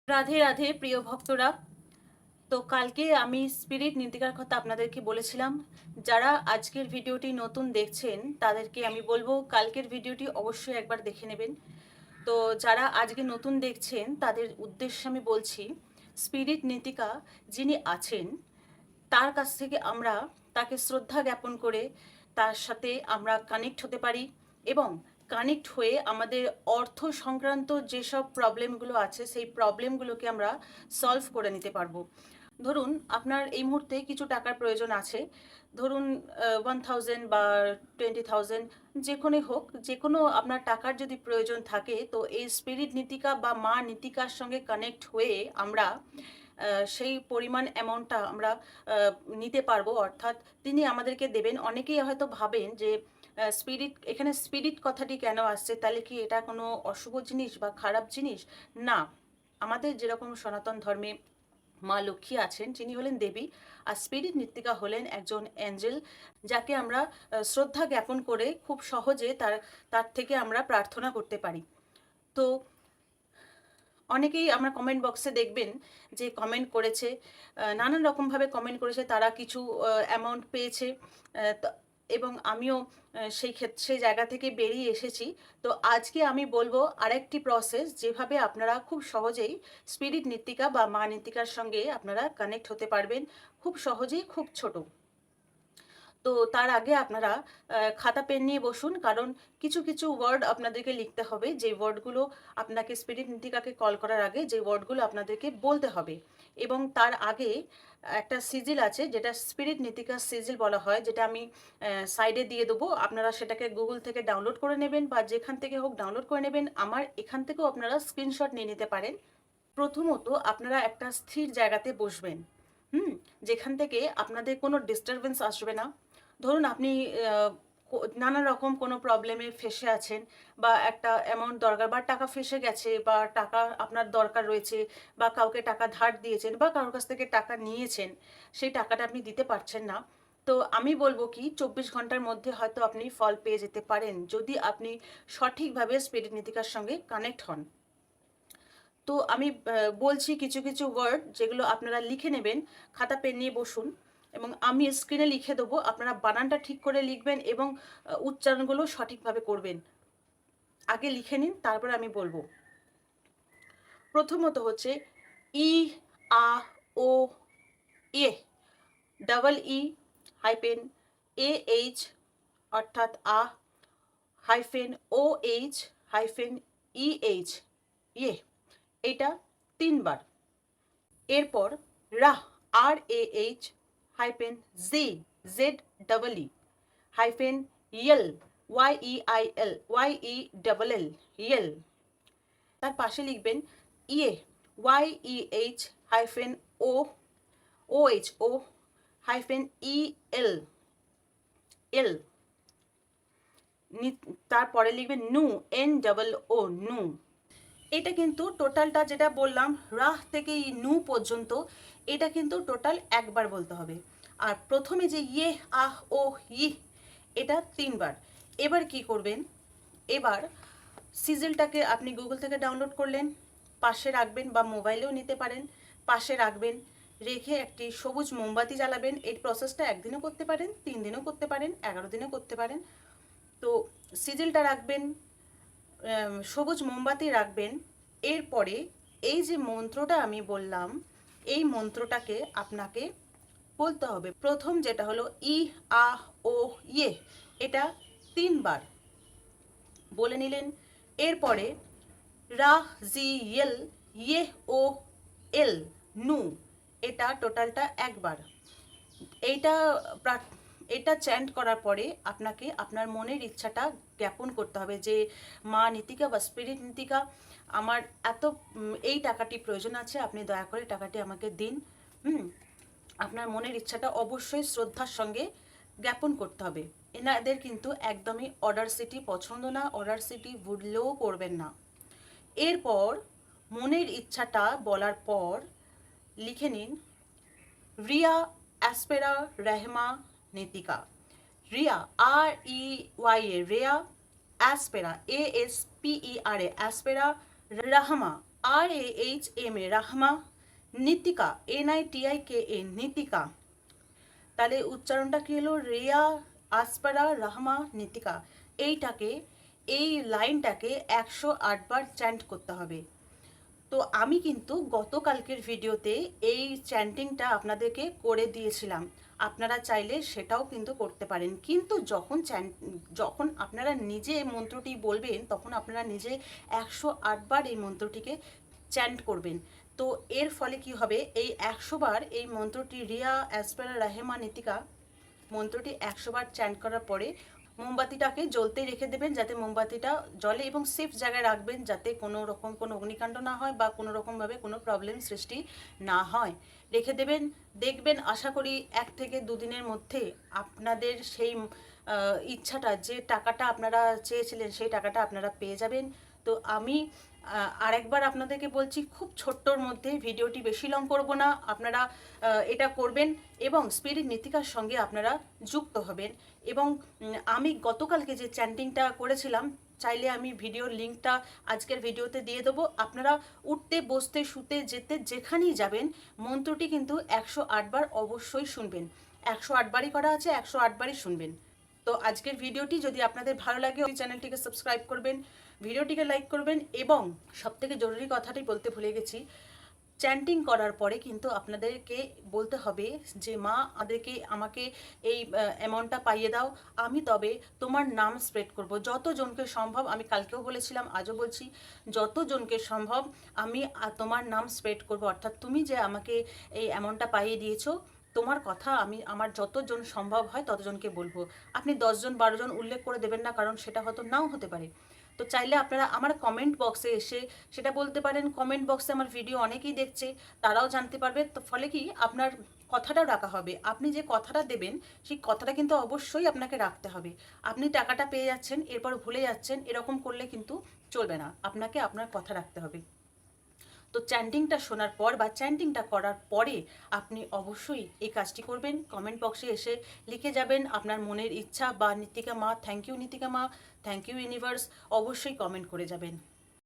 রাধে রাধে প্রিয় ভক্তরা। তো কালকে আমি স্পিরিট নীতিকার কথা আপনাদেরকে বলেছিলাম। যারা আজকের ভিডিওটি নতুন দেখছেন তাদেরকে আমি বলবো কালকের ভিডিওটি অবশ্যই একবার দেখে নেবেন। তো যারা আজকে নতুন দেখছেন তাদের উদ্দেশ্যে আমি বলছি, স্পিরিট নীতিকা যিনি আছেন তার কাছ থেকে আমরা তাকে শ্রদ্ধা জ্ঞাপন করে তার সাথে আমরা কানেক্ট হতে পারি এবং কানেক্ট হয়ে আমাদের অর্থ সংক্রান্ত যেসব প্রবলেমগুলো আছে সেই প্রবলেমগুলোকে আমরা সলভ করে নিতে পারবো। ধরুন আপনার এই মুহূর্তে কিছু টাকার প্রয়োজন আছে, ধরুন 1000 বা 20,000, যে কোনো হোক, যে কোনো আপনার টাকার যদি প্রয়োজন থাকে, তো এই স্পিরিট নীতিকা বা মা নীতিকার সঙ্গে কানেক্ট হয়ে আমরা সেই পরিমাণ অ্যামাউন্টটা আমরা নিতে পারবো, অর্থাৎ তিনি আমাদেরকে দেবেন। অনেকেই হয়তো ভাবেন যে স্পিরিট, এখানে স্পিরিট কথাটি কেন আসছে, তাহলে কি এটা কোনো অশুভ জিনিস বা খারাপ জিনিস? না, আমাদের যেরকম সনাতন ধর্মে মা লক্ষ্মী আছেন, যিনি হলেন দেবী, আর স্পিরিট নৃত্তিকা হলেন একজন অ্যাঞ্জেল, যাকে আমরা শ্রদ্ধা জ্ঞাপন করে খুব সহজে তার থেকে আমরা প্রার্থনা করতে পারি। তো অনেকেই আমরা কমেন্ট বক্সে দেখবেন যে কমেন্ট করেছে, নানান রকমভাবে কমেন্ট করেছে, তারা কিছু অ্যামাউন্ট পেয়েছে, এবং আমিও সেই জায়গা থেকে বেরিয়ে এসেছি। তো আজকে আমি বলবো আরেকটি প্রসেস, যেভাবে আপনারা খুব সহজেই স্পিরিট নৃত্তিকা বা মা নৃত্তিকার সঙ্গে আপনারা কানেক্ট হতে পারবেন, খুব সহজেই, খুব ছোট। তো তার আগে আপনারা খাতা পেন নিয়ে বসুন, কারণ কিছু কিছু ওয়ার্ড আপনাদেরকে লিখতে হবে, যে ওয়ার্ডগুলো আপনাকে স্পিরিট নীতিকাকে কল করার আগে যে ওয়ার্ডগুলো আপনাদেরকে বলতে হবে। এবং তার আগে একটা সিজিল আছে, যেটা স্পিরিট নীতিকা সিজিল বলা হয়, যেটা আমি সাইডে দিয়ে দেবো। আপনারা সেটাকে গুগল থেকে ডাউনলোড করে নেবেন বা যেখান থেকে হোক ডাউনলোড করে নেবেন। আমার এখান থেকেও আপনারা স্ক্রিনশট নিয়ে নিতে পারেন। প্রথমত আপনারা একটা স্থির জায়গাতে বসবেন, যেখান থেকে আপনাদের কোনো ডিস্টারবেন্স আসবে না। ধরুন আপনি নানা রকম কোনো প্রবলেমে ফেঁসে আছেন, বা একটা অ্যামাউন্ট দরকার, বা টাকা ফেঁসে গেছে, বা টাকা আপনার দরকার রয়েছে, বা কাউকে টাকা ধার দিয়েছেন, বা কারোর কাছ থেকে টাকা নিয়েছেন, সেই টাকাটা আপনি দিতে পারছেন না। তো আমি বলবো কি, 24 ঘন্টার মধ্যে হয়তো আপনি ফল পেয়ে যেতে পারেন, যদি আপনি সঠিকভাবে স্পিরিট নীতিকার সঙ্গে কানেক্ট হন। তো আমি বলছি কিছু কিছু ওয়ার্ড, যেগুলো আপনারা লিখে নেবেন। খাতা পেন নিয়ে বসুন এবং আমি স্ক্রিনে লিখে দেবো, আপনারা বানানটা ঠিক করে লিখবেন এবং উচ্চারণগুলো সঠিকভাবে করবেন। আগে লিখে নিন, তারপরে আমি বলবো। প্রথমত হচ্ছে ই, আ, O, A, double E, hyphen A H, অর্থাৎ আ, hyphen O H, hyphen E H, ইয়ে। এটা 3বার। এরপর রাহ, R A H, hyphen G, Z double E, hyphen ইয়েল, Y E I L, Y E double L, ইয়েল। তার পাশে লিখবেন ইয়ে, Y E H, hyphen O, O H, O, hyphen E L, L. তারপরে লিখবেন নু, এন ডাবল ও, নু। এটা কিন্তু টোটালটা যেটা বললাম, রাহ থেকে ই নু পর্যন্ত, এটা কিন্তু টোটাল একবার বলতে হবে। আর প্রথমে যে ইয়ে, আহ, ও, ই, এটা 3বার। এবার কি করবেন, এবার সিজিলটাকে আপনি গুগল থেকে ডাউনলোড করলেন, পাশে রাখবেন, বা মোবাইলেও নিতে পারেন। পাশে রাখবেন, রেখে একটি সবুজ মোমবাতি জ্বালাবেন। এই প্রসেসটা 1 দিনও করতে পারেন, 3 দিনও করতে পারেন, 11 দিনও করতে পারেন। তো সিজিলটা রাখবেন, সবুজ মোমবাতি রাখবেন। এরপরে এই যে মন্ত্রটা আমি বললাম, এই মন্ত্রটাকে আপনাকে বলতে হবে। প্রথম যেটা হলো ই, আ, ও, ইয়ে, এটা 3বার বলে নিলেন। এরপরে রাহ, জি, ইয়েল, ইয়ে, ও, এল, নু, এটা টোটালটা একবার। এইটা এটা চ্যান্ট করার পরে আপনাকে আপনার মনের ইচ্ছাটা জ্ঞাপন করতে হবে, যে মা নীতিকা বা স্পিরিট নীতিকা, আমার এত এই টাকাটি প্রয়োজন আছে, আপনি দয়া করে টাকাটি আমাকে দিন। আপনার মনের ইচ্ছাটা অবশ্যই শ্রদ্ধার সঙ্গে জ্ঞাপন করতে হবে। এনাদের কিন্তু একদমই অর্ডার সিটি পছন্দ না, অর্ডার সিটি ভুললেও করবেন না। এরপর মনের ইচ্ছাটা বলার পর লিখে নিন Riya Aspera Rehma Nitika. Riya, R E Y A, Reya, Aspera, A S P E R A, Aspera, Rahma, RAHMA Rahma, Nitika NITIKA Nitika, তাহলে উচ্চারণটা কি হলো? রেয়া আসপারা রাহমা নীতিকা। এই লাইনটাকে 108 বার চ্যান্ট করতে হবে। তো আমি কিন্তু গতকালকের ভিডিওতে এই চ্যান্টিংটা আপনাদেরকে করে দিয়েছিলাম, আপনারা চাইলে সেটাও কিন্তু করতে পারেন। কিন্তু যখন আপনারা নিজে মন্ত্রটি বলবেন তখন আপনারা নিজে 108 বার এই মন্ত্রটিকে চ্যান্ট করবেন। তো এর ফলে কি হবে, এই 100 বার এই মন্ত্রটি রিয়া অ্যাসপারা রাহেমা নীতিকা মন্ত্রটি 100 বার চ্যান্ট করার পরে মোমবাতিটাকে জ্বলতে রেখে দেবেন, যাতে মোমবাতিটা জলে এবং সেফ জায়গায় রাখবেন, যাতে কোনো রকম কোনো অগ্নিকাণ্ড না হয় বা কোনো রকমভাবে কোনো প্রবলেম সৃষ্টি না হয়। রেখে দেবেন, দেখবেন আশা করি 1 থেকে 2 দিনের মধ্যে আপনাদের সেই ইচ্ছাটা, যে টাকাটা আপনারা চেয়েছিলেন সেই টাকাটা আপনারা পেয়ে যাবেন। তো আমি আরেকবার আপনাদেরকে বলছি, খুব ছোট্টর মধ্যে, ভিডিওটি বেশি লং করব না, আপনারা এটা করবেন এবং স্পিরিট নীতিকার সঙ্গে আপনারা যুক্ত হবেন। এবং আমি গতকালকে যে চ্যান্টিংটা করেছিলাম, চাইলে আমি ভিডিওর লিঙ্কটা আজকের ভিডিওতে দিয়ে দেবো। আপনারা উঠতে বসতে শুতে যেতে যেখানেই যাবেন মন্ত্রটি কিন্তু 108 বার অবশ্যই শুনবেন। 108 বারই করা আছে, 108 বারই শুনবেন। তো আজকের ভিডিওটি যদি আপনাদের ভালো লাগে চ্যানেলটিকে সাবস্ক্রাইব করবেন, ভিডিওটিকে লাইক করবেন এবং সবথেকে জরুরি কথাটি বলতে ভুলে গেছি, চ্যান্টিং করার পরে কিন্তু আপনাদেরকে বলতে হবে যে মা আমাকে এই অ্যামাউন্টটা পাইয়ে দাও, আমি তবে তোমার নাম স্প্রেড করব যতজনকে সম্ভব। আমি কালকেও বলেছিলাম, আজও বলছি, যতজনকে সম্ভব আমি তোমার নাম স্প্রেড করব। অর্থাৎ তুমি যে আমাকে এই অ্যামাউন্টটা পাইয়ে দিয়েছো, তোমার কথা আমি আমার যতজন সম্ভব হয় ততজনকে বলবো। আপনি 10 জন 12 জন উল্লেখ করে দেবেন না, কারণ সেটা হয়তো নাও হতে পারে। তো চাইলে আপনারা আমার কমেন্ট বক্সে এসে সেটা বলতে পারেন। কমেন্ট বক্সে আমার ভিডিও অনেকেই দেখছে, তারাও জানতে পারবে। তো ফলে কি, আপনার কথাটাও রাখা হবে। আপনি যে কথাটা দেবেন সেই কথাটা কিন্তু অবশ্যই আপনাকে রাখতে হবে। আপনি টাকাটা পেয়ে যাচ্ছেন, এরপর ভুলে যাচ্ছেন, এরকম করলে কিন্তু চলবে না। আপনাকে আপনার কথা রাখতে হবে। তো চ্যান্টিংটা শোনার পর বা চ্যান্টিংটা করার পরে আপনি অবশ্যই এই কাজটি করবেন। কমেন্ট বক্সে এসে লিখে যাবেন আপনার মনের ইচ্ছা, বা নীতিকা মা থ্যাংক ইউ, নীতিকা মা থ্যাংক ইউ ইউনিভার্স, অবশ্যই কমেন্ট করে যাবেন।